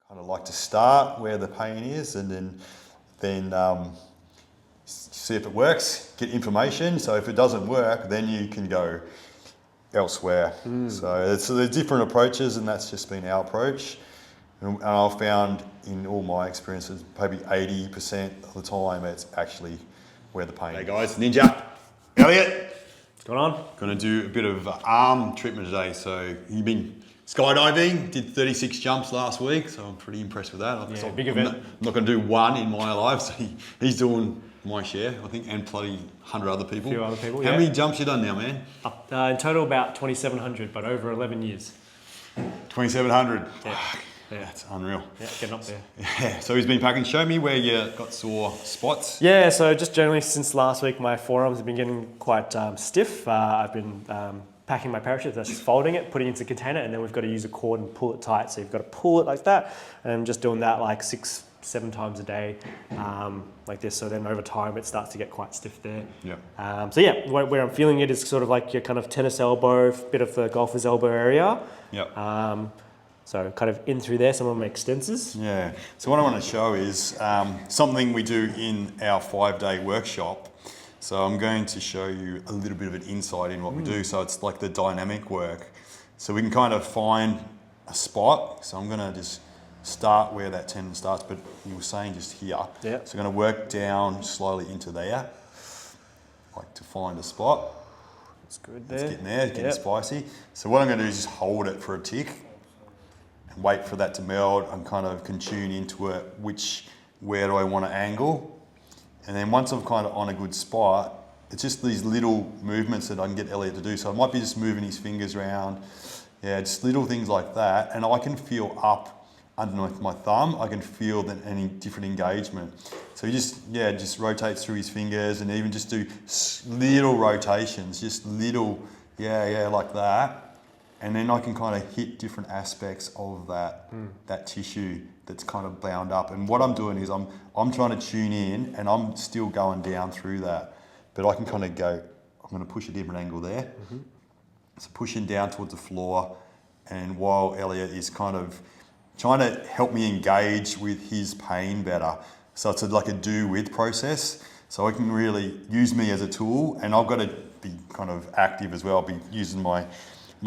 kind of like to start where the pain is, and then see if it works, get information. So if it doesn't work, then you can go elsewhere. So there's different approaches, and that's just been our approach. And I've found in all my experiences, maybe 80% of the time, it's actually where the pain is. Hey guys, Ninja, Elliot. What's going on? Going to do a bit of arm treatment today. So you've been skydiving, did 36 jumps last week, so I'm pretty impressed with that. Yeah, big event. I'm not going to do one in my life, so he's doing my share, I think, and bloody 100 other people. A few other people, How many jumps you done now, man? In total about 2,700, but over 11 years. 2,700. Yeah. Yeah, that's unreal. Yeah, getting up there. Yeah, so he's been packing. Show me where you got sore spots. Yeah, so just generally since last week, my forearms have been getting quite stiff. I've been packing my parachute, that's just folding it, putting it into a container, and then we've got to use a cord and pull it tight. So you've got to pull it like that, and I'm just doing that like 6-7 times a day, like this. So then over time, it starts to get quite stiff there. Yeah. So yeah, where I'm feeling it is sort of like your kind of tennis elbow, bit of the golfer's elbow area. Yeah. So kind of in through there, some of my extensors. Yeah. So what I want to show is something we do in our 5-day workshop. So I'm going to show you a little bit of an insight in what we do. So it's like the dynamic work. So we can kind of find a spot. So I'm going to just start where that tendon starts, but you were saying just here. Yeah. So I'm going to work down slowly into there, like to find a spot. It's good there. It's getting there, it's getting spicy. So what I'm going to do is just hold it for a tick and wait for that to meld. And kind of can tune into it, where do I want to angle? And then once I'm kind of on a good spot, it's just these little movements that I can get Elliot to do. So I might be just moving his fingers around. Yeah, just little things like that. And I can feel up underneath my thumb, I can feel that any different engagement. So he just rotates through his fingers, and even just do little rotations, just little, like that. And then I can kind of hit different aspects of that tissue that's kind of bound up. And what I'm doing is I'm trying to tune in, and I'm still going down through that. But I can kind of go, I'm going to push a different angle there. So pushing down towards the floor, and while Elliot is kind of trying to help me engage with his pain better. So it's like a do-with process. So I can really use me as a tool, and I've got to be kind of active as well. I'll be using my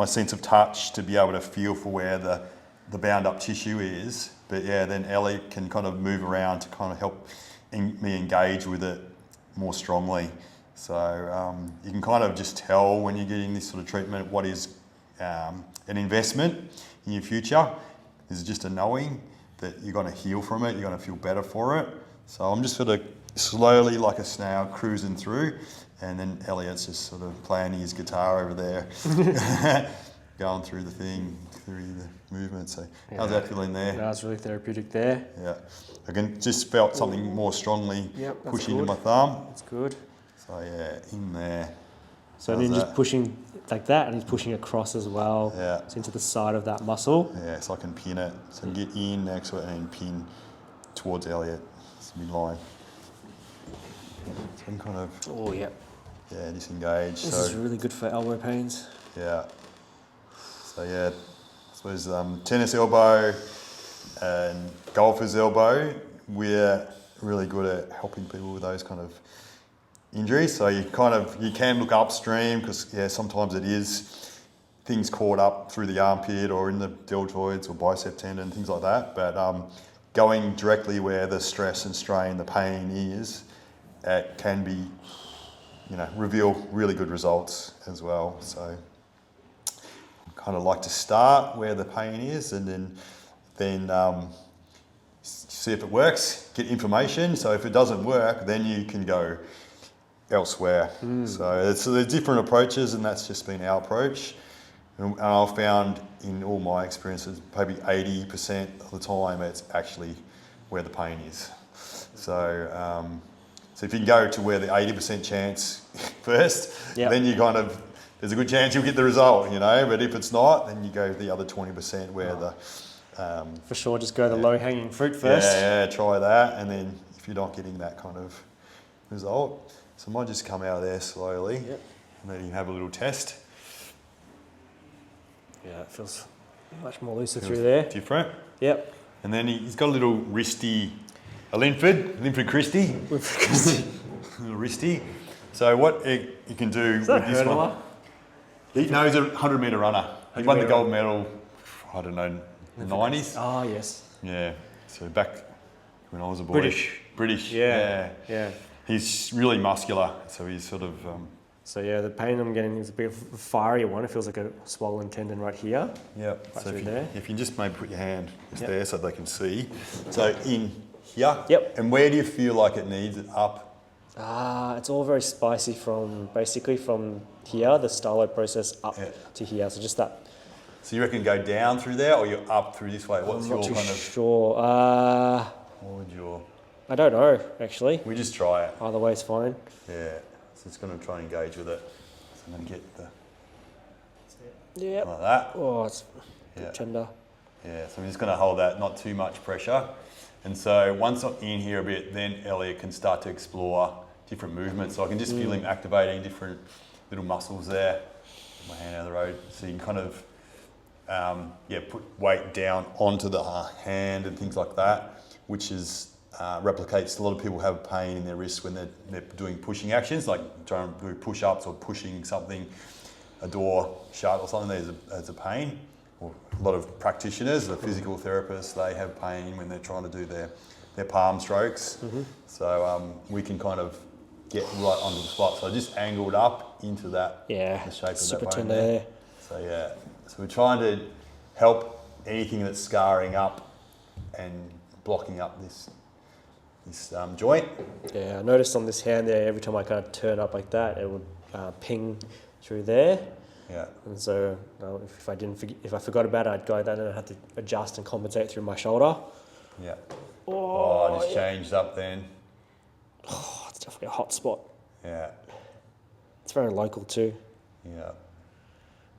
sense of touch to be able to feel for where the bound up tissue is. But yeah, then Elliot can kind of move around to kind of help me engage with it more strongly. So you can kind of just tell when you're getting this sort of treatment what is an investment in your future. Is just a knowing that you're going to heal from it, you're going to feel better for it. So I'm just sort of slowly, like a snail, cruising through, and then Elliot's just sort of playing his guitar over there, going through the thing, through the movement. So how's that feeling there? No, it's really therapeutic there. Yeah, I can just felt something more strongly push into my thumb. That's good. So yeah, in there. So then just pushing like that, and he's pushing across as well. Yeah. So into the side of that muscle. Yeah, so I can pin it. So I can get in next to it and pin towards Elliot. It's a big line. So I can kind of disengage. This is really good for elbow pains. Yeah. So yeah, I suppose tennis elbow and golfer's elbow, we're really good at helping people with those kind of injuries. So you can look upstream, because sometimes it is things caught up through the armpit or in the deltoids or bicep tendon, things like that. But going directly where the stress and strain, the pain is, it can be, reveal really good results as well. So I kind of like to start where the pain is, and then see if it works, get information. So if it doesn't work, then you can go elsewhere. So there's different approaches, and that's just been our approach. And I've found in all my experiences, maybe 80% of the time, it's actually where the pain is. So if you can go to where the 80% chance first, then you there's a good chance you'll get the result, but if it's not, then you go the other 20% where for sure, just go the low-hanging fruit first. Yeah, try that, and then if you're not getting that kind of result, so I might just come out of there slowly, and then you have a little test. Yeah, it feels much more looser through there. Different? Yep. And then he's got a little wristy, a Linford Christie. Little wristy. So what you can do with this one. He's a 100-metre runner. He won the gold medal, I don't know, 90s. Oh, yes. Yeah. So back when I was a boy. British. Yeah. He's really muscular, so he's sort of... So yeah, the pain I'm getting is a bit of a fiery one. It feels like a swollen tendon right here. Yep. Right So through there. if you just maybe put your hand just there so they can see. So in here. Yep. And where do you feel like it needs it up? It's all very spicy from here, the styloid process up to here. So just that. So you reckon go down through there, or you're up through this way? What's I'm your not too kind of... sure. What would your... I don't know, actually. We just try it. Either way is fine. Yeah. So it's going to try and engage with it. So I'm going to get the... Yeah. Like that. Oh, it's a bit tender. Yeah, so I'm just going to hold that, not too much pressure. And so once I'm in here a bit, then Elliot can start to explore different movements. So I can just feel him activating different little muscles there. Put my hand out of the road. So you can kind of, put weight down onto the hand and things like that, which is replicates. A lot of people have pain in their wrists when they're doing pushing actions, like trying to do push-ups or pushing something, a door shut or something. There's a pain. Or a lot of practitioners, the physical therapists, they have pain when they're trying to do their palm strokes. So we can kind of get right onto the spot. So I just angled up into that, the shape of super that bone tender there. So we're trying to help anything that's scarring up and blocking up this joint. Yeah, I noticed on this hand there, every time I kind of turn up like that, it would ping through there. Yeah. And so if I forgot about it, I'd go like that and I'd have to adjust and compensate through my shoulder. Yeah. I just changed up then. Oh, it's definitely a hot spot. Yeah. It's very local too. Yeah.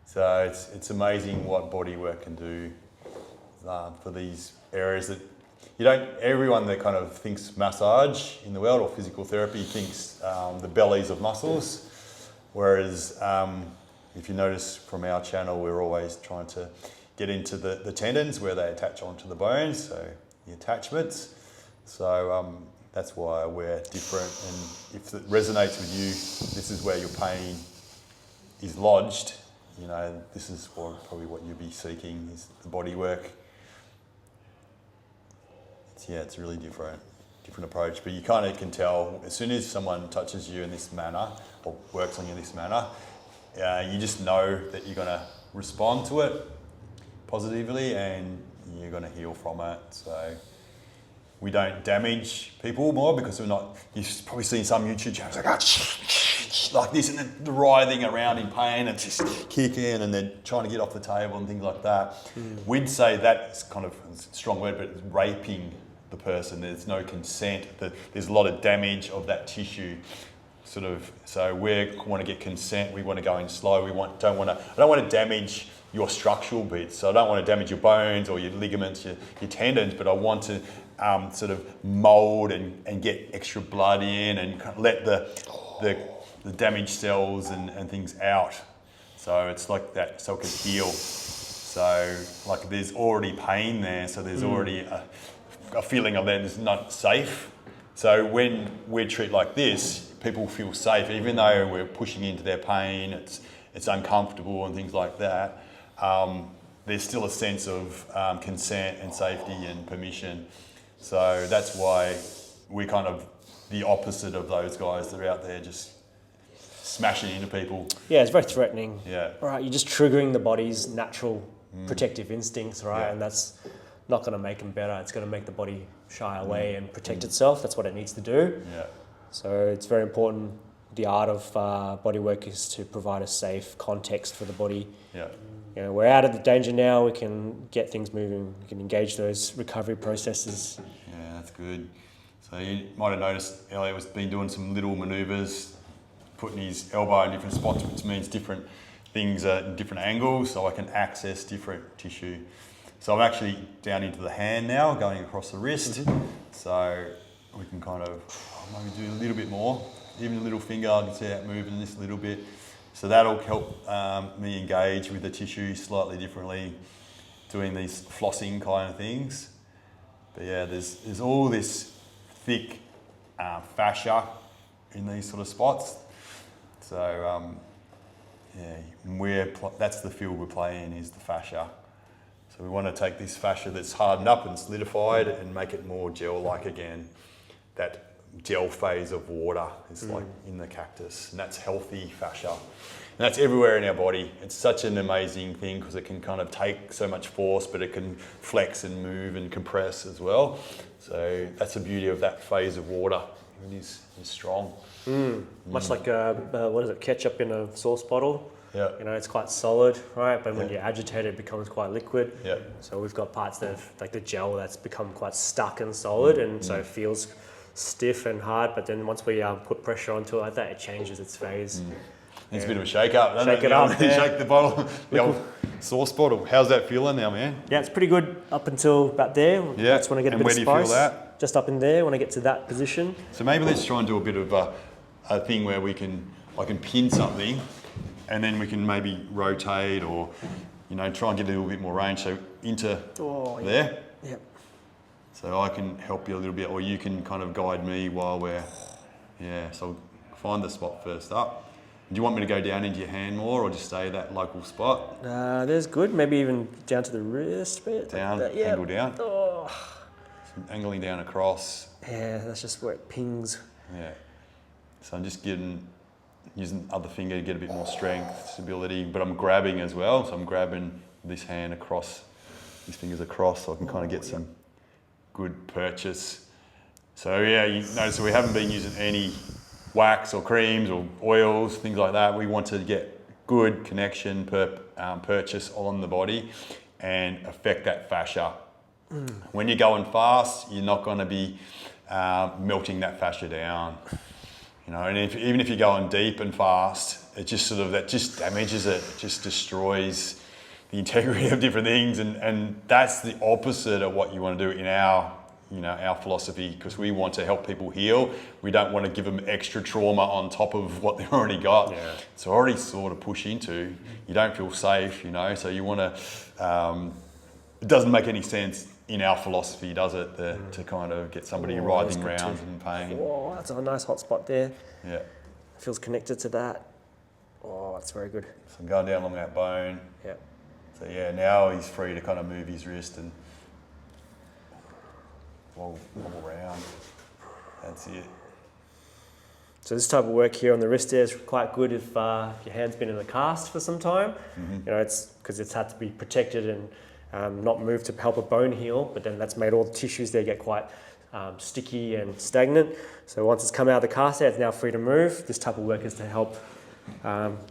So it's amazing what bodywork can do for these areas that everyone that kind of thinks massage in the world or physical therapy thinks the bellies of muscles, whereas if you notice from our channel, we're always trying to get into the tendons where they attach onto the bones, so the attachments. So that's why we're different, and if it resonates with you, this is where your pain is lodged. This is probably what you'll be seeking, is the bodywork. It's really different approach, but you kind of can tell as soon as someone touches you in this manner or works on you in this manner, you just know that you're going to respond to it positively and you're going to heal from it. So we don't damage people more because we're not... You've probably seen some YouTube channels like this, and they're writhing around in pain and just kicking, and they're trying to get off the table and things like that. We'd say that's kind of a strong word, but it's raping the person. There's no consent. There's a lot of damage of that tissue. So we want to get consent. We want to go in slow. I don't want to damage your structural bits. So I don't want to damage your bones or your ligaments, your tendons, but I want to sort of mold and get extra blood in and kind of let the damaged cells and things out. So it's like that, so it can heal. So like there's already pain there, so there's already a feeling of that it's not safe. So when we treat like this, people feel safe, even though we're pushing into their pain, it's uncomfortable and things like that. There's still a sense of consent and safety and permission. So that's why we're kind of the opposite of those guys that are out there just smashing into people. Yeah, it's very threatening. Yeah. Right, you're just triggering the body's natural protective instincts, right? Yeah. And that's not going to make them better. It's going to make the body shy away and protect itself. That's what it needs to do. Yeah. So it's very important. The art of bodywork is to provide a safe context for the body. Yeah. We're out of the danger now. We can get things moving. We can engage those recovery processes. Yeah, that's good. So you might have noticed Elliot has been doing some little manoeuvres, putting his elbow in different spots, which means different things at different angles, so I can access different tissue. So I'm actually down into the hand now, going across the wrist. So we can kind of maybe do a little bit more. Even the little finger, I can see it moving just a little bit. So that'll help me engage with the tissue slightly differently, doing these flossing kind of things. But yeah, there's all this thick fascia in these sort of spots. So that's the field we're playing, is the fascia. So we want to take this fascia that's hardened up and solidified and make it more gel-like again. That gel phase of water is like in the cactus, and that's healthy fascia. And that's everywhere in our body. It's such an amazing thing because it can kind of take so much force, but it can flex and move and compress as well. So that's the beauty of that phase of water. It is strong. Much like what is it, ketchup in a sauce bottle? Yeah. You know, it's quite solid, right? But when you agitate it, it becomes quite liquid. Yeah. So we've got parts that have, like the gel, that's become quite stuck and solid, and so it feels stiff and hard. But then once we put pressure onto it like that, it changes its phase. It's a bit of a shake up, doesn't Shake it up, You yeah. shake the bottle, the old sauce bottle. How's that feeling now, man? Yeah, it's pretty good up until about there. Yeah. That's when I get a And bit of where do you spice. feel that? Just up in there when I get to that position. So maybe let's try and do a bit of a thing where I can pin something, and then we can maybe rotate or, you know, try and get a little bit more range. So into there. Yep. So I can help you a little bit, or you can kind of guide me while we're, so find the spot first up. Do you want me to go down into your hand more, or just stay at that local spot? There's good. Maybe even down to the wrist bit. Down, like that. angle down. Oh. So angling down across. Yeah, that's just where it pings. Yeah. So I'm just using the other finger to get a bit more strength, stability, but I'm grabbing as well. So I'm grabbing this hand across, these fingers across, so I can kind of get some good purchase. So yeah, you notice we haven't been using any wax or creams or oils, things like that. We want to get good connection purchase on the body and affect that fascia. When you're going fast, you're not going to be melting that fascia down. You know, and even if you're going deep and fast, it just that just damages it. It just destroys the integrity of different things, and that's the opposite of what you want to do in our philosophy, because we want to help people heal. We don't want to give them extra trauma on top of what they've already got. Yeah. So already sort of push into. You don't feel safe, you know. So you want to. It doesn't make any sense in our philosophy, does it, to kind of get somebody writhing around in pain. Oh, that's a nice hot spot there. Yeah. Feels connected to that. Oh, that's very good. So I'm going down along that bone. Yeah. So yeah, now he's free to kind of move his wrist and wobble around. That's it. So this type of work here on the wrist there is quite good if your hand's been in a cast for some time. You know, it's because it's had to be protected and not moved to help a bone heal, but then that's made all the tissues there get quite sticky and stagnant. So once it's come out of the cast there, it's now free to move. This type of work is to help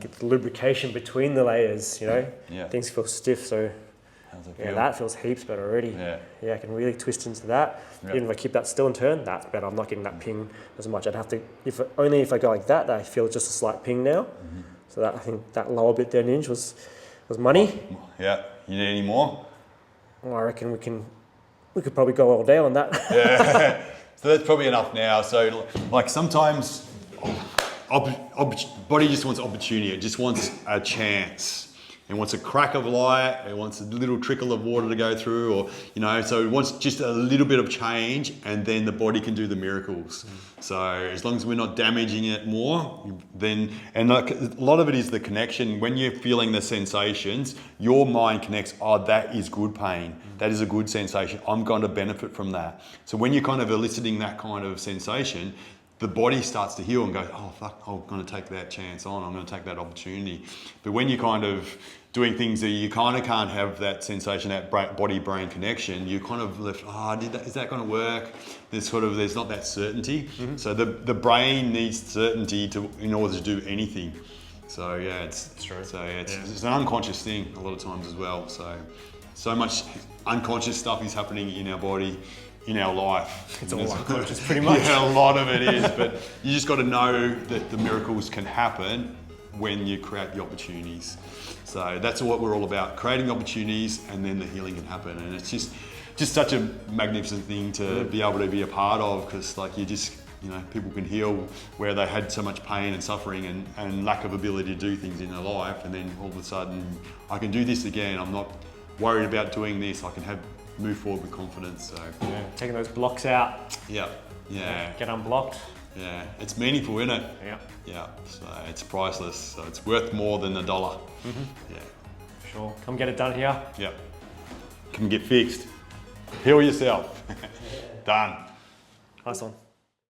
get the lubrication between the layers, you know. Yeah. Things feel stiff, so How's it yeah, feel? that feels heaps better already. Yeah. I can really twist into that. Yeah. Even if I keep that still and turn, that's better. I'm not getting that ping as much. I'd have to, only if I go like that, I feel just a slight ping now. So that, I think that lower bit there, Ninja, was money. Yeah. You need any more? Well, I reckon we could probably go all day on that. Yeah. So that's probably enough now. So like sometimes body just wants opportunity. It just wants a chance. It wants a crack of light. It wants a little trickle of water to go through, or, you know, so it wants just a little bit of change, and then the body can do the miracles. So as long as we're not damaging it more, then, and like a lot of it is the connection. When you're feeling the sensations, your mind connects, oh, that is good pain. That is a good sensation. I'm going to benefit from that. So when you're kind of eliciting that kind of sensation, the body starts to heal and go, oh, fuck, I'm going to take that chance on. I'm going to take that opportunity. But when you're kind of doing things that you kind of can't have that sensation, that body-brain connection, you kind of left, is that going to work? There's not that certainty. So the brain needs certainty in order to do anything. So yeah, it's true. So yeah, it's an unconscious thing a lot of times as well. So much unconscious stuff is happening in our body, in our life. It's all unconscious, pretty much. Yeah, a lot of it is, but you just got to know that the miracles can happen when you create the opportunities. So that's what we're all about, creating opportunities, and then the healing can happen. And it's just such a magnificent thing to be able to be a part of, because like people can heal where they had so much pain and suffering and lack of ability to do things in their life, and then all of a sudden I can do this again. I'm not worried about doing this. I can have move forward with confidence. So Yeah, taking those blocks out, yeah, get unblocked. yeah. It's meaningful, isn't it? Yeah, Yeah. So it's priceless. So it's worth more than $1. Yeah. sure. Come get it done here. Yeah. Come get fixed. Heal yourself. Done. Nice one.